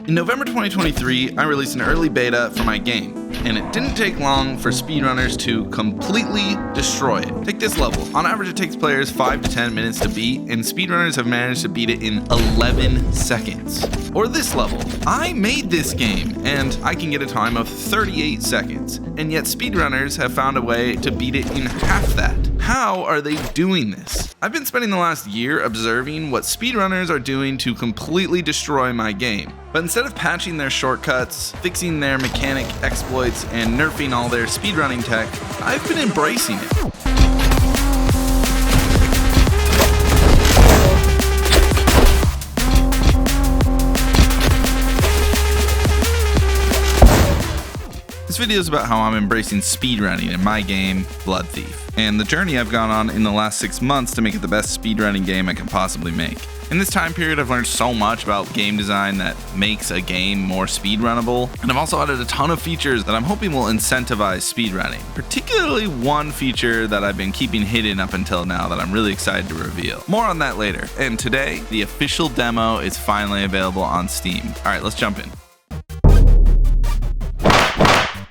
In November 2023, I released an early beta for my game, and it didn't take long for speedrunners to completely destroy it. Take this level. On average, it takes players 5 to 10 minutes to beat, and speedrunners have managed to beat it in 11 seconds. Or this level. I made this game, and I can get a time of 38 seconds, and yet speedrunners have found a way to beat it in half that. How are they doing this? I've been spending the last year observing what speedrunners are doing to completely destroy my game. But instead of patching their shortcuts, fixing their mechanic exploits, and nerfing all their speedrunning tech, I've been embracing it. This video is about how I'm embracing speedrunning in my game, Bloodthief, and the journey I've gone on in the last 6 months to make it the best speedrunning game I can possibly make. In this time period, I've learned so much about game design that makes a game more speedrunnable, and I've also added a ton of features that I'm hoping will incentivize speedrunning, particularly one feature that I've been keeping hidden up until now that I'm really excited to reveal. More on that later, and today, the official demo is finally available on Steam. Alright, let's jump in.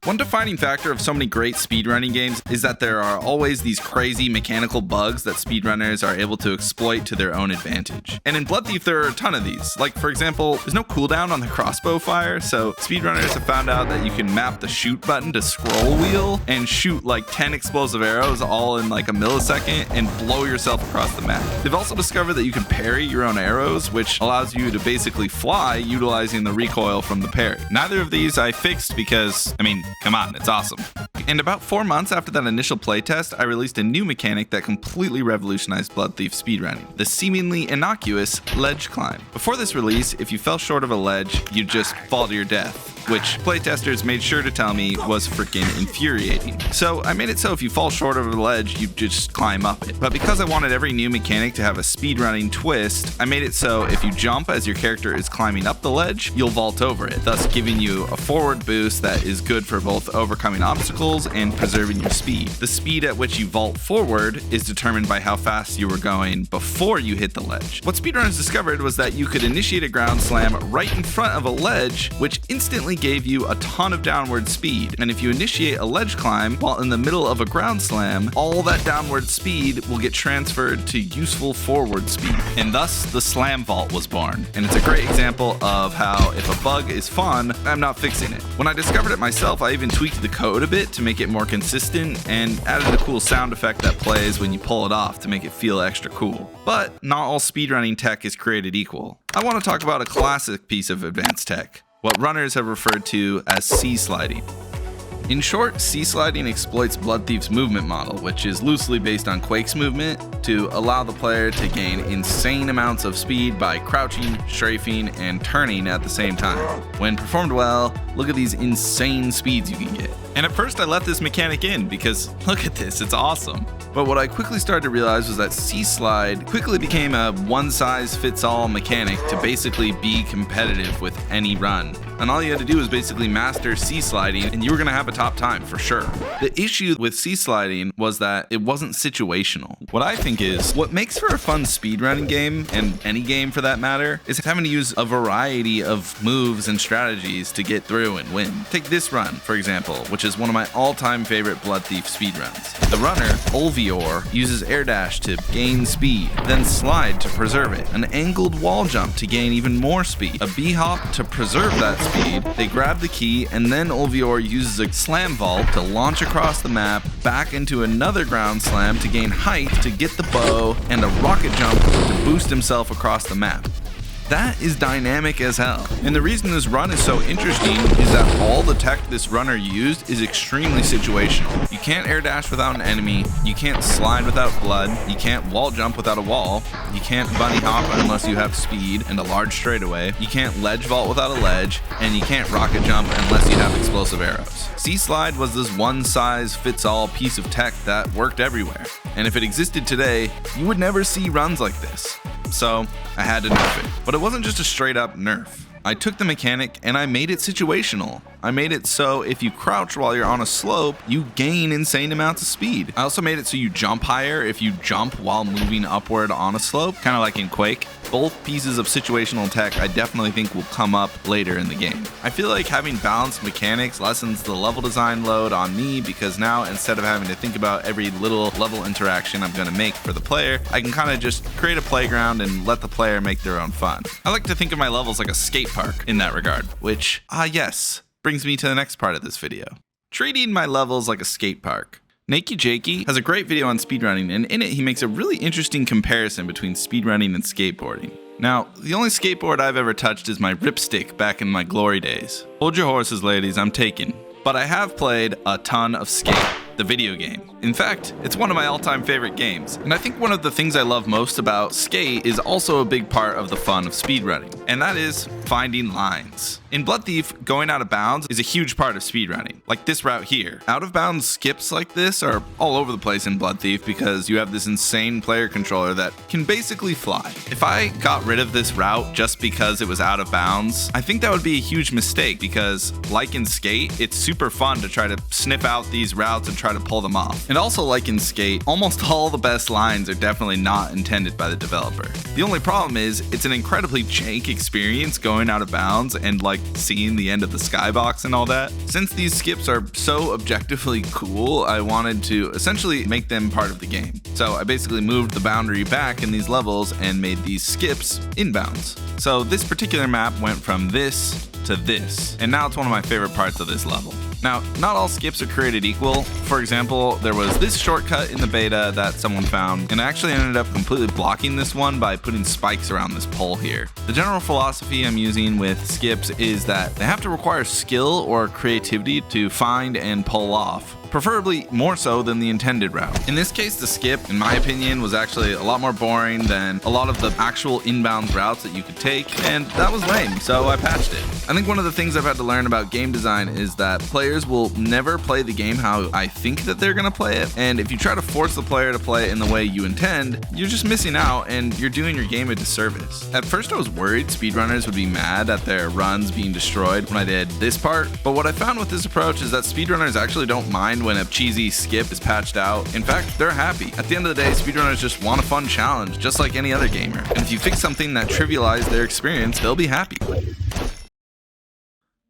One defining factor of so many great speedrunning games is that there are always these crazy mechanical bugs that speedrunners are able to exploit to their own advantage. And in Bloodthief, there are a ton of these. Like, for example, there's no cooldown on the crossbow fire, so speedrunners have found out that you can map the shoot button to scroll wheel and shoot like 10 explosive arrows all in like a millisecond and blow yourself across the map. They've also discovered that you can parry your own arrows, which allows you to basically fly utilizing the recoil from the parry. Neither of these I fixed because, come on, it's awesome. And about 4 months after that initial playtest, I released a new mechanic that completely revolutionized Bloodthief speedrunning, the seemingly innocuous ledge climb. Before this release, if you fell short of a ledge, you'd just fall to your death, which playtesters made sure to tell me was freaking infuriating. So I made it so if you fall short of a ledge, you just climb up it. But because I wanted every new mechanic to have a speedrunning twist, I made it so if you jump as your character is climbing up the ledge, you'll vault over it, thus giving you a forward boost that is good for both overcoming obstacles and preserving your speed. The speed at which you vault forward is determined by how fast you were going before you hit the ledge. What speedrunners discovered was that you could initiate a ground slam right in front of a ledge, which instantly gave you a ton of downward speed. And if you initiate a ledge climb while in the middle of a ground slam, all that downward speed will get transferred to useful forward speed. And thus, the slam vault was born. And it's a great example of how if a bug is fun, I'm not fixing it. When I discovered it myself, I even tweaked the code a bit to make it more consistent and added a cool sound effect that plays when you pull it off to make it feel extra cool. But not all speedrunning tech is created equal. I want to talk about a classic piece of advanced tech, what runners have referred to as C-sliding. In short, C-sliding exploits Bloodthief's movement model, which is loosely based on Quake's movement, to allow the player to gain insane amounts of speed by crouching, strafing, and turning at the same time. When performed well, look at these insane speeds you can get. And at first I left this mechanic in because look at this, it's awesome. But what I quickly started to realize was that C-slide quickly became a one-size-fits-all mechanic to basically be competitive with any run. And all you had to do was basically master C-sliding and you were going to have a top time for sure. The issue with C-sliding was that it wasn't situational. What I think is, what makes for a fun speedrunning game, and any game for that matter, is having to use a variety of moves and strategies to get through and win. Take this run, for example, which is one of my all-time favorite Bloodthief speedruns. The runner, Ulvior, uses air dash to gain speed, then slide to preserve it, an angled wall jump to gain even more speed, a b-hop to preserve that speed, they grab the key, and then Ulvior uses a slam vault to launch across the map, back into another ground slam to gain height to get the bow, and a rocket jump to boost himself across the map. That is dynamic as hell. And the reason this run is so interesting is that all the tech this runner used is extremely situational. You can't air dash without an enemy, you can't slide without blood, you can't wall jump without a wall, you can't bunny hop unless you have speed and a large straightaway, you can't ledge vault without a ledge, and you can't rocket jump unless you have explosive arrows. C-slide was this one-size-fits-all piece of tech that worked everywhere. And if it existed today, you would never see runs like this. So I had to nerf it. But it wasn't just a straight up nerf. I took the mechanic and I made it situational. I made it so if you crouch while you're on a slope, you gain insane amounts of speed. I also made it so you jump higher if you jump while moving upward on a slope, kind of like in Quake. Both pieces of situational tech I definitely think will come up later in the game. I feel like having balanced mechanics lessens the level design load on me, because now instead of having to think about every little level interaction I'm going to make for the player, I can kind of just create a playground and let the player make their own fun. I like to think of my levels like a skate park in that regard, which, yes, brings me to the next part of this video. Treating my levels like a skate park. Nakey Jakey has a great video on speedrunning, and in it he makes a really interesting comparison between speedrunning and skateboarding. Now, the only skateboard I've ever touched is my ripstick back in my glory days. Hold your horses, ladies, I'm taken. But I have played a ton of Skate, the video game. In fact, it's one of my all-time favorite games. And I think one of the things I love most about Skate is also a big part of the fun of speedrunning, and that is finding lines. In Bloodthief, going out of bounds is a huge part of speedrunning, like this route here. Out of bounds skips like this are all over the place in Bloodthief because you have this insane player controller that can basically fly. If I got rid of this route just because it was out of bounds, I think that would be a huge mistake, because like in Skate, it's super fun to try to sniff out these routes and try to pull them off. And also like in Skate, almost all the best lines are definitely not intended by the developer. The only problem is it's an incredibly jank experience going out of bounds and like seeing the end of the skybox and all that. Since these skips are so objectively cool, I wanted to essentially make them part of the game. So I basically moved the boundary back in these levels and made these skips inbounds. So this particular map went from this to this, and now it's one of my favorite parts of this level. Now, not all skips are created equal. For example, there was this shortcut in the beta that someone found, and I actually ended up completely blocking this one by putting spikes around this pole here. The general philosophy I'm using with skips is that they have to require skill or creativity to find and pull off, preferably more so than the intended route. In this case, the skip, in my opinion, was actually a lot more boring than a lot of the actual inbound routes that you could take, and that was lame, so I patched it. I think one of the things I've had to learn about game design is that players will never play the game how I think that they're gonna play it, and if you try to force the player to play it in the way you intend, you're just missing out and you're doing your game a disservice. At first I was worried speedrunners would be mad at their runs being destroyed when I did this part, but what I found with this approach is that speedrunners actually don't mind when a cheesy skip is patched out. In fact, they're happy. At the end of the day, speedrunners just want a fun challenge, just like any other gamer. And if you fix something that trivializes their experience, they'll be happy.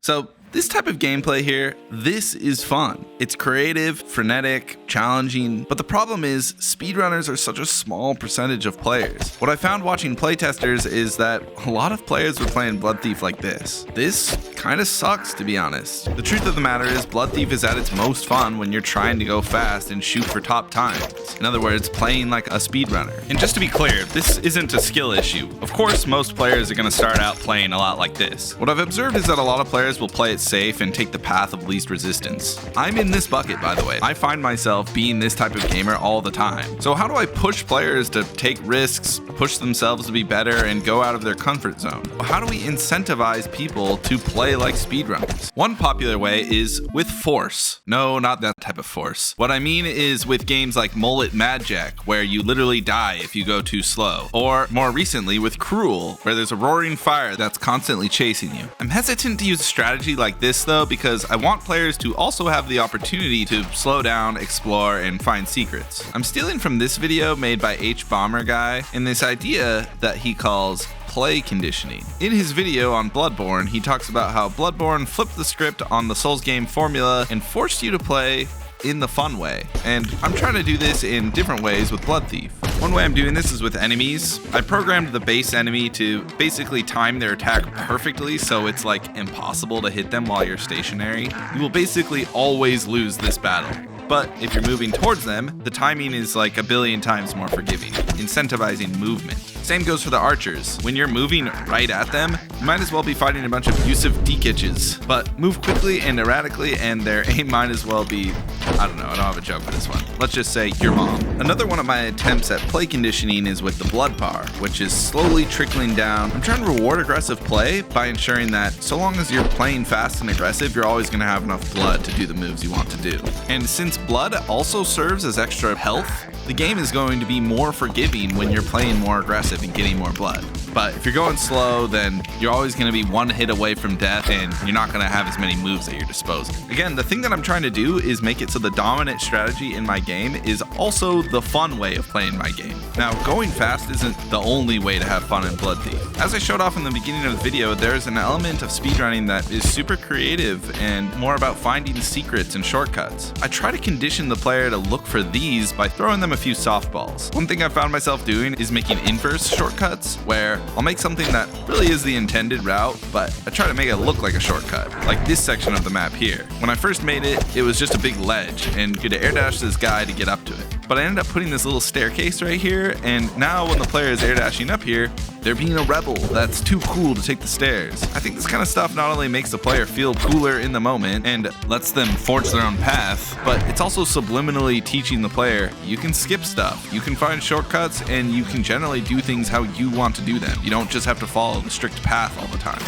So this type of gameplay here, this is fun. It's creative, frenetic, challenging, but the problem is speedrunners are such a small percentage of players. What I found watching playtesters is that a lot of players were playing Bloodthief like this. This kind of sucks, to be honest. The truth of the matter is Bloodthief is at its most fun when you're trying to go fast and shoot for top times. In other words, playing like a speedrunner. And just to be clear, this isn't a skill issue. Of course, most players are going to start out playing a lot like this. What I've observed is that a lot of players will play it safe and take the path of least resistance. I'm in this bucket, by the way. I find myself being this type of gamer all the time. So how do I push players to take risks, push themselves to be better, and go out of their comfort zone? How do we incentivize people to play like speedrunners? One popular way is with force. No, not that type of force. What I mean is with games like Mullet Mad Jack, where you literally die if you go too slow. Or more recently with Cruel, where there's a roaring fire that's constantly chasing you. I'm hesitant to use a strategy like this though, because I want players to also have the opportunity to slow down, explore, and find secrets. I'm stealing from this video made by H-Bomber Guy and this idea that he calls play conditioning. In his video on Bloodborne, he talks about how Bloodborne flipped the script on the Souls game formula and forced you to play in the fun way. And I'm trying to do this in different ways with Bloodthief. One way I'm doing this is with enemies. I programmed the base enemy to basically time their attack perfectly so it's like impossible to hit them while you're stationary. You will basically always lose this battle. But if you're moving towards them, the timing is like a billion times more forgiving, incentivizing movement. Same goes for the archers. When you're moving right at them, you might as well be fighting a bunch of abusive dekitches. But move quickly and erratically, and their aim might as well be, I don't know, I don't have a joke for this one. Let's just say your mom. Another one of my attempts at play conditioning is with the blood bar, which is slowly trickling down. I'm trying to reward aggressive play by ensuring that so long as you're playing fast and aggressive, you're always going to have enough blood to do the moves you want to do. And since blood also serves as extra health, the game is going to be more forgiving when you're playing more aggressive and getting more blood. But if you're going slow, then you're always going to be one hit away from death, and you're not going to have as many moves at your disposal. Again, the thing that I'm trying to do is make it so the dominant strategy in my game is also the fun way of playing my game. Now, going fast isn't the only way to have fun in Bloodthief. As I showed off in the beginning of the video, there's an element of speedrunning that is super creative and more about finding secrets and shortcuts. I try to condition the player to look for these by throwing them a few softballs. One thing I found myself doing is making inverse shortcuts, where I'll make something that really is the intended route, but I try to make it look like a shortcut, like this section of the map here. When I first made it, it was just a big ledge, and you had to air dash this guy to get up to it. But I ended up putting this little staircase right here, and now when the player is air dashing up here, they're being a rebel that's too cool to take the stairs. I think this kind of stuff not only makes the player feel cooler in the moment and lets them forge their own path, but it's also subliminally teaching the player you can skip stuff, you can find shortcuts, and you can generally do things how you want to do them. You don't just have to follow the strict path all the time.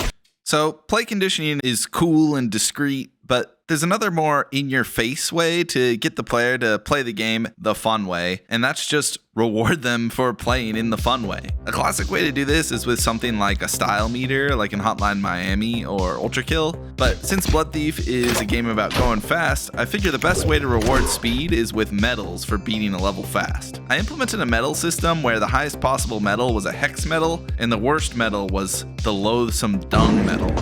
So play conditioning is cool and discreet, but there's another more in-your-face way to get the player to play the game the fun way, and that's just reward them for playing in the fun way. A classic way to do this is with something like a style meter, like in Hotline Miami or ULTRAKILL, but since Bloodthief is a game about going fast, I figure the best way to reward speed is with medals for beating a level fast. I implemented a medal system where the highest possible medal was a hex medal, and the worst medal was the loathsome dung medal.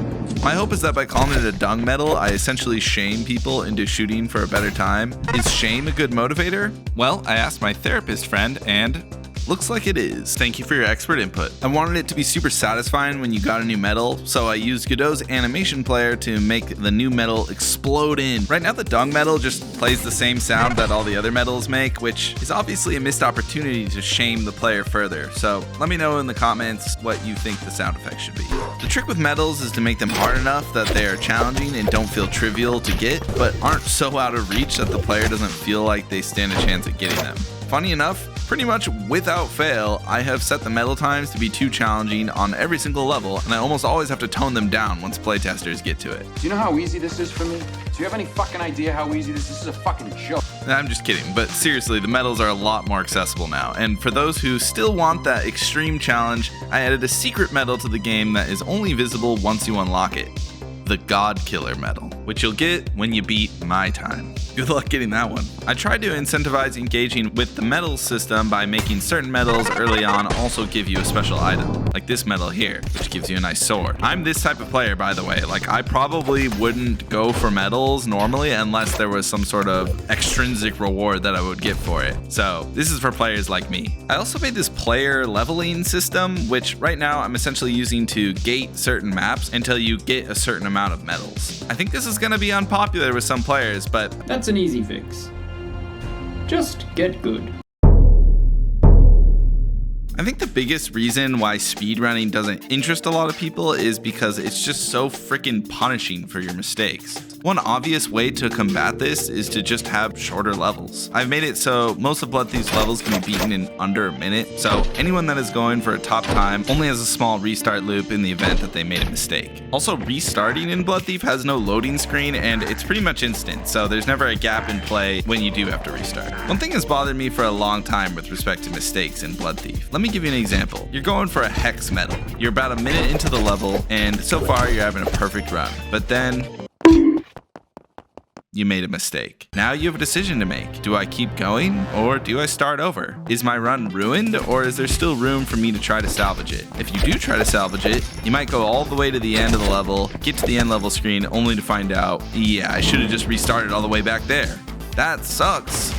My hope is that by calling it a dung medal, I essentially shame people into shooting for a better time. Is shame a good motivator? Well, I asked my therapist friend, and looks like it is. Thank you for your expert input. I wanted it to be super satisfying when you got a new medal, so I used Godot's animation player to make the new medal explode in. Right now the dung medal just plays the same sound that all the other medals make, which is obviously a missed opportunity to shame the player further. So let me know in the comments what you think the sound effect should be. The trick with medals is to make them hard enough that they are challenging and don't feel trivial to get, but aren't so out of reach that the player doesn't feel like they stand a chance at getting them. Funny enough, pretty much without fail, I have set the medal times to be too challenging on every single level, and I almost always have to tone them down once playtesters get to it. Do you know how easy this is for me? Do you have any fucking idea how easy this is? This is a fucking joke. I'm just kidding, but seriously, the medals are a lot more accessible now, and for those who still want that extreme challenge, I added a secret medal to the game that is only visible once you unlock it. The God Killer medal, which you'll get when you beat my time. Good luck getting that one. I tried to incentivize engaging with the medal system by making certain medals early on also give you a special item, like this medal here, which gives you a nice sword. I'm this type of player, by the way. Like, I probably wouldn't go for medals normally unless there was some sort of extrinsic reward that I would get for it. So this is for players like me. I also made this player leveling system, which right now I'm essentially using to gate certain maps until you get a certain amount of medals. I think this is going to be unpopular with some players, but that's an easy fix. Just get good. I think the biggest reason why speedrunning doesn't interest a lot of people is because it's just so freaking punishing for your mistakes. One obvious way to combat this is to just have shorter levels. I've made it so most of Bloodthief's levels can be beaten in under a minute, so anyone that is going for a top time only has a small restart loop in the event that they made a mistake. Also, restarting in Bloodthief has no loading screen, and it's pretty much instant, so there's never a gap in play when you do have to restart. One thing has bothered me for a long time with respect to mistakes in Bloodthief. Let me give you an example. You're going for a hex medal. You're about a minute into the level, and so far you're having a perfect run, but then you made a mistake. Now you have a decision to make. Do I keep going, or do I start over? Is my run ruined, or is there still room for me to try to salvage it? If you do try to salvage it, you might go all the way to the end of the level, get to the end level screen, only to find out, yeah, I should have just restarted all the way back there. That sucks.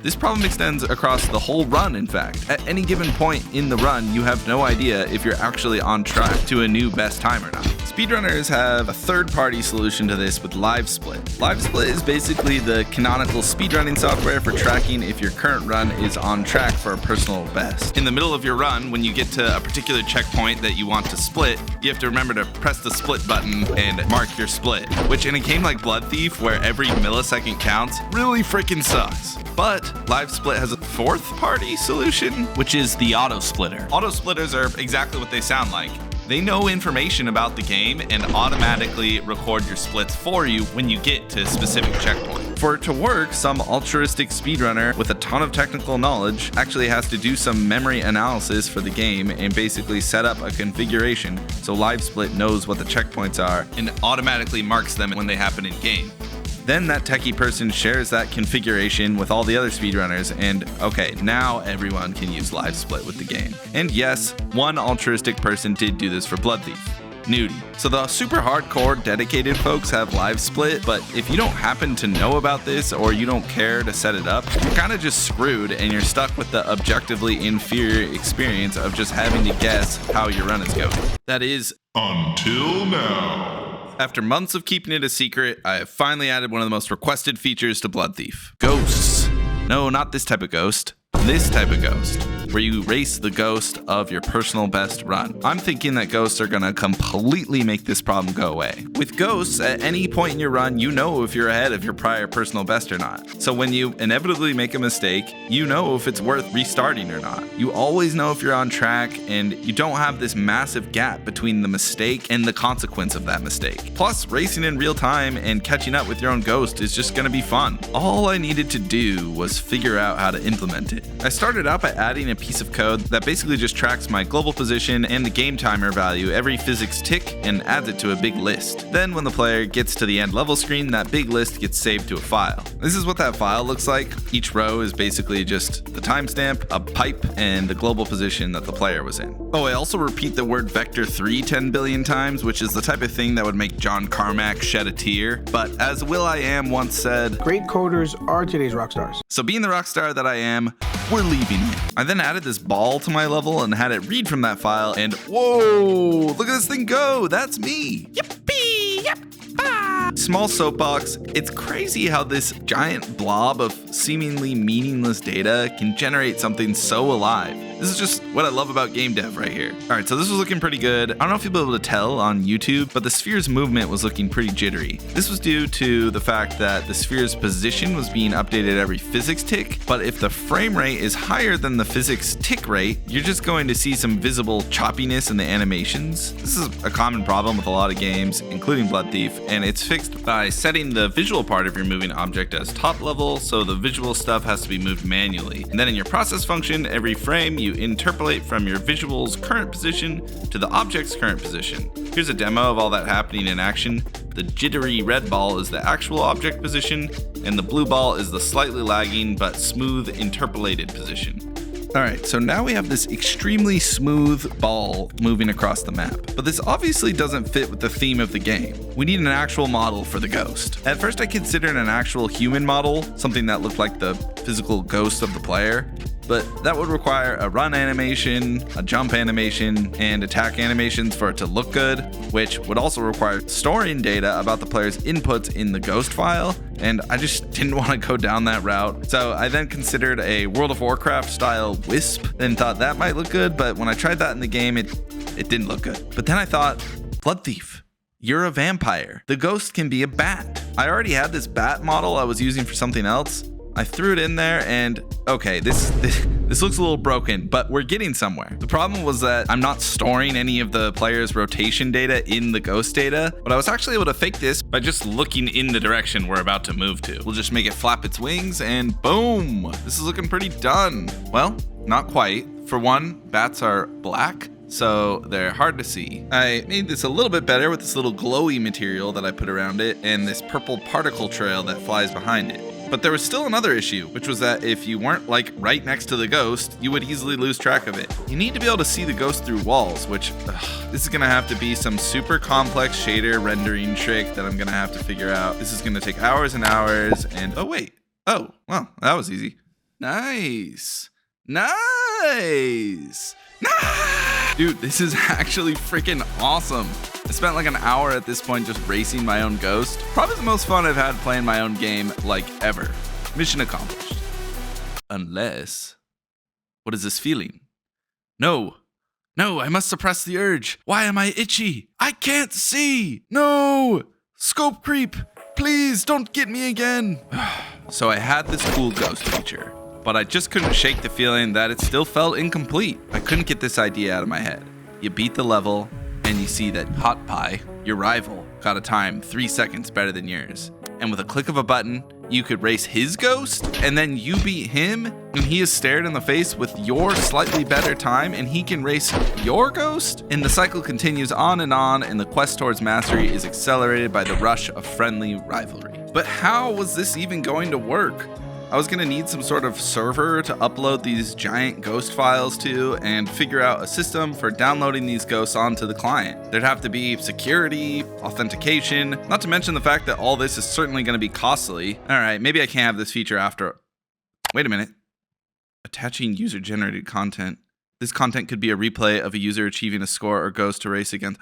This problem extends across the whole run, in fact. At any given point in the run, you have no idea if you're actually on track to a new best time or not. Speedrunners have a third-party solution to this with LiveSplit. LiveSplit is basically the canonical speedrunning software for tracking if your current run is on track for a personal best. In the middle of your run, when you get to a particular checkpoint that you want to split, you have to remember to press the split button and mark your split, which in a game like Bloodthief, where every millisecond counts, really freaking sucks. But LiveSplit has a fourth-party solution, which is the auto splitter. Auto splitters are exactly what they sound like. They know information about the game and automatically record your splits for you when you get to a specific checkpoint. For it to work, some altruistic speedrunner with a ton of technical knowledge actually has to do some memory analysis for the game and basically set up a configuration so LiveSplit knows what the checkpoints are and automatically marks them when they happen in game. Then that techie person shares that configuration with all the other speedrunners, and okay, now everyone can use LiveSplit with the game. And yes, one altruistic person did do this for Bloodthief. Nudie. So the super hardcore dedicated folks have LiveSplit, but if you don't happen to know about this or you don't care to set it up, you're kind of just screwed and you're stuck with the objectively inferior experience of just having to guess how your run is going. That is until now. After months of keeping it a secret, I have finally added one of the most requested features to Bloodthief. Ghosts. No, not this type of ghost. This type of ghost, where you race the ghost of your personal best run. I'm thinking that ghosts are gonna completely make this problem go away. With ghosts, at any point in your run, you know if you're ahead of your prior personal best or not. So when you inevitably make a mistake, you know if it's worth restarting or not. You always know if you're on track, and you don't have this massive gap between the mistake and the consequence of that mistake. Plus, racing in real time and catching up with your own ghost is just gonna be fun. All I needed to do was figure out how to implement it. I started out by adding a piece of code that basically just tracks my global position and the game timer value every physics tick and adds it to a big list. Then when the player gets to the end level screen, that big list gets saved to a file. This is what that file looks like. Each row is basically just the timestamp, a pipe, and the global position that the player was in. Oh, I also repeat the word vector3 10 billion times, which is the type of thing that would make John Carmack shed a tear. But as will.i.am once said, great coders are today's rock stars. So being the rock star that I am, we're leaving it. I then added this ball to my level and had it read from that file, and whoa, look at this thing go, that's me. Yippee, yep. Small soapbox, it's crazy how this giant blob of seemingly meaningless data can generate something so alive. This is just what I love about game dev right here. All right, so this was looking pretty good. I don't know if you'll be able to tell on YouTube, but the sphere's movement was looking pretty jittery. This was due to the fact that the sphere's position was being updated every physics tick, but if the frame rate is higher than the physics tick rate, you're just going to see some visible choppiness in the animations. This is a common problem with a lot of games, including Bloodthief, and it's fixed by setting the visual part of your moving object as top level, so the visual stuff has to be moved manually. And then in your process function, every frame you interpolate from your visual's current position to the object's current position. Here's a demo of all that happening in action. The jittery red ball is the actual object position, and the blue ball is the slightly lagging but smooth interpolated position. Alright, so now we have this extremely smooth ball moving across the map, but this obviously doesn't fit with the theme of the game. We need an actual model for the ghost. At first I considered an actual human model, something that looked like the physical ghost of the player, but that would require a run animation, a jump animation, and attack animations for it to look good, which would also require storing data about the player's inputs in the ghost file, and I just didn't want to go down that route. So I then considered a World of Warcraft style wisp and thought that might look good, but when I tried that in the game, it didn't look good. But then I thought, Bloodthief, you're a vampire. The ghost can be a bat. I already had this bat model I was using for something else. I threw it in there and okay, this looks a little broken, but we're getting somewhere. The problem was that I'm not storing any of the player's rotation data in the ghost data, but I was actually able to fake this by just looking in the direction we're about to move to. We'll just make it flap its wings and boom, this is looking pretty done. Well, not quite. For one, bats are black, so they're hard to see. I made this a little bit better with this little glowy material that I put around it and this purple particle trail that flies behind it. But there was still another issue, which was that if you weren't like right next to the ghost, you would easily lose track of it. You need to be able to see the ghost through walls, which this is gonna have to be some super complex shader rendering trick that I'm gonna have to figure out. This is gonna take hours and hours and oh wait. Oh, well, that was easy. Nice. Nice. Dude, this is actually freaking awesome. I spent like an hour at this point just racing my own ghost. Probably the most fun I've had playing my own game like ever. Mission accomplished. Unless, what is this feeling? No, I must suppress the urge. Why am I itchy? I can't see. No, scope creep. Please don't get me again. So I had this cool ghost feature, but I just couldn't shake the feeling that it still felt incomplete. I couldn't get this idea out of my head. You beat the level, and you see that Hot Pie, your rival, got a time 3 seconds better than yours. And with a click of a button, you could race his ghost, and then you beat him, and he is stared in the face with your slightly better time, and he can race your ghost? And the cycle continues on, and the quest towards mastery is accelerated by the rush of friendly rivalry. But how was this even going to work? I was going to need some sort of server to upload these giant ghost files to and figure out a system for downloading these ghosts onto the client. There'd have to be security, authentication, not to mention the fact that all this is certainly going to be costly. All right, maybe I can't have this feature after. Wait a minute. Attaching user-generated content. This content could be a replay of a user achieving a score or ghost to race against.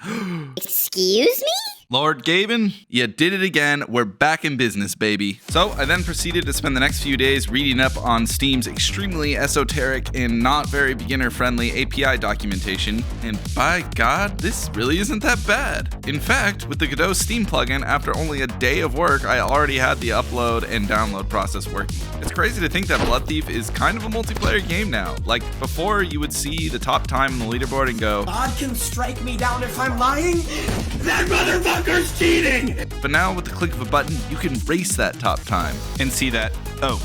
Excuse me? Lord Gaben, you did it again. We're back in business, baby. So I then proceeded to spend the next few days reading up on Steam's extremely esoteric and not very beginner-friendly API documentation, and by God, this really isn't that bad. In fact, with the Godot Steam plugin, after only a day of work, I already had the upload and download process working. It's crazy to think that Bloodthief is kind of a multiplayer game now. Like, before you would see the top time on the leaderboard and go, God can strike me down if I'm lying? That motherfucker's cheating! But now with the click of a button, you can race that top time and see that, oh,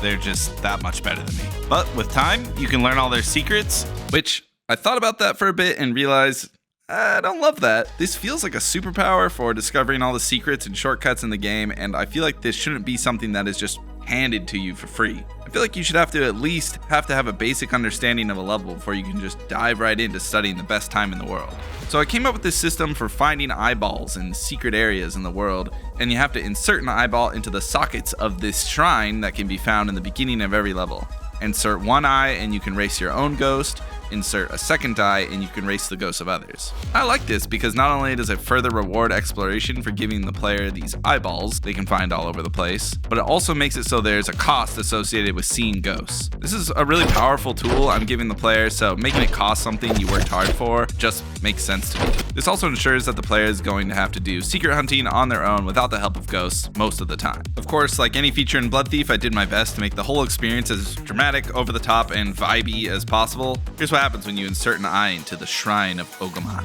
they're just that much better than me. But with time, you can learn all their secrets, which I thought about that for a bit and realized, I don't love that. This feels like a superpower for discovering all the secrets and shortcuts in the game, and I feel like this shouldn't be something that is just handed to you for free. I feel like you should have to at least have a basic understanding of a level before you can just dive right into studying the best time in the world. So I came up with this system for finding eyeballs in secret areas in the world, and you have to insert an eyeball into the sockets of this shrine that can be found in the beginning of every level. Insert one eye and you can race your own ghost. Insert a second eye and you can race the ghosts of others. I like this because not only does it further reward exploration for giving the player these eyeballs they can find all over the place, but it also makes it so there's a cost associated with seeing ghosts. This is a really powerful tool I'm giving the player, so making it cost something you worked hard for just makes sense to me. This also ensures that the player is going to have to do secret hunting on their own without the help of ghosts most of the time. Of course, like any feature in Bloodthief, I did my best to make the whole experience as dramatic, over the top, and vibey as possible. Here's what happens when you insert an eye into the shrine of Ogama.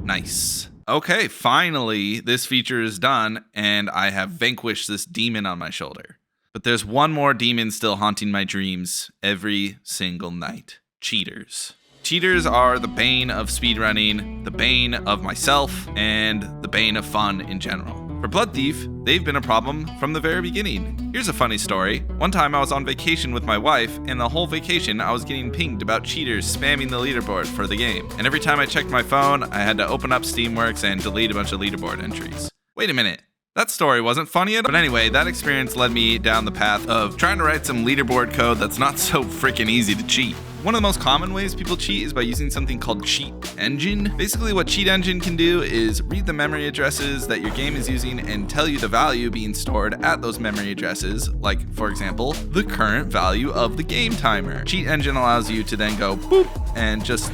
Nice. Okay, finally, this feature is done, and I have vanquished this demon on my shoulder. But there's one more demon still haunting my dreams every single night. Cheaters. Cheaters are the bane of speedrunning, the bane of myself, and the bane of fun in general. For Bloodthief, they've been a problem from the very beginning. Here's a funny story. One time I was on vacation with my wife, and the whole vacation I was getting pinged about cheaters spamming the leaderboard for the game. And every time I checked my phone, I had to open up Steamworks and delete a bunch of leaderboard entries. Wait a minute. That story wasn't funny at all. But anyway, that experience led me down the path of trying to write some leaderboard code that's not so freaking easy to cheat. One of the most common ways people cheat is by using something called Cheat Engine. Basically, what Cheat Engine can do is read the memory addresses that your game is using and tell you the value being stored at those memory addresses, like, for example, the current value of the game timer. Cheat Engine allows you to then go boop and just,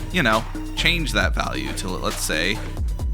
change that value to, let's say,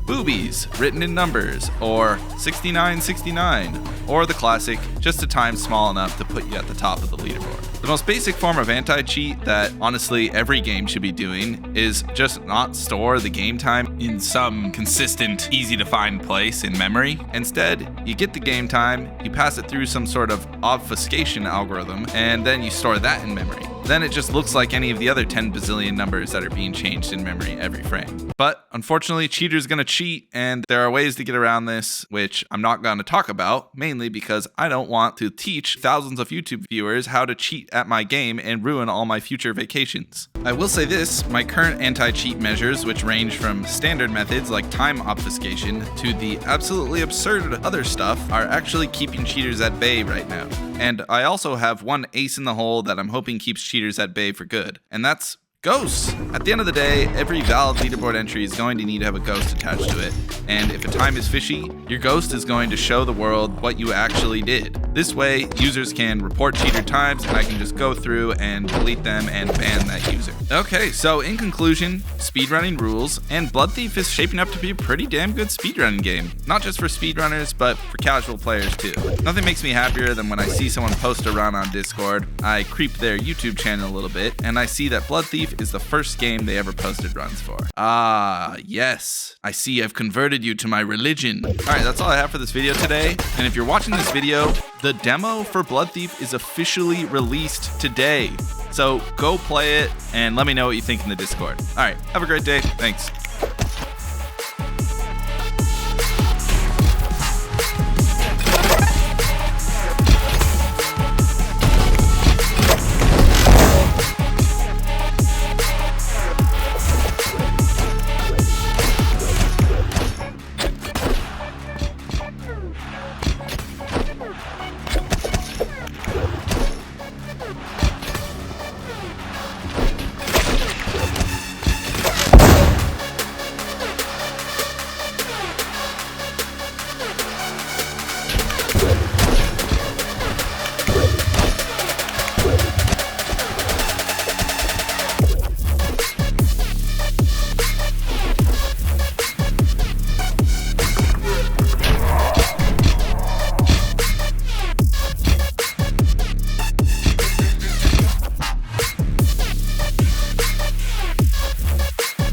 boobies written in numbers, or 6969, or the classic, just a time small enough to put you at the top of the leaderboard. The most basic form of anti-cheat that honestly every game should be doing is just not store the game time in some consistent, easy to find place in memory. Instead, you get the game time, you pass it through some sort of obfuscation algorithm, and then you store that in memory. Then it just looks like any of the other 10 bazillion numbers that are being changed in memory every frame. But unfortunately, cheaters gonna cheat, and there are ways to get around this, which I'm not gonna talk about, mainly because I don't want to teach thousands of YouTube viewers how to cheat at my game and ruin all my future vacations. I will say this, my current anti-cheat measures, which range from standard methods like time obfuscation to the absolutely absurd other stuff, are actually keeping cheaters at bay right now. And I also have one ace in the hole that I'm hoping keeps cheaters at bay for good, and that's ghosts. At the end of the day, every valid leaderboard entry is going to need to have a ghost attached to it, and if a time is fishy, your ghost is going to show the world what you actually did. This way, users can report cheater times, and I can just go through and delete them and ban that user. Okay, so in conclusion, speedrunning rules, and Bloodthief is shaping up to be a pretty damn good speedrunning game. Not just for speedrunners, but for casual players too. Nothing makes me happier than when I see someone post a run on Discord, I creep their YouTube channel a little bit, and I see that Bloodthief Bloodthief is the first game they ever posted runs for. Ah, yes. I see I've converted you to my religion. All right, that's all I have for this video today. And if you're watching this video, the demo for Bloodthief is officially released today. So go play it and let me know what you think in the Discord. All right, have a great day. Thanks.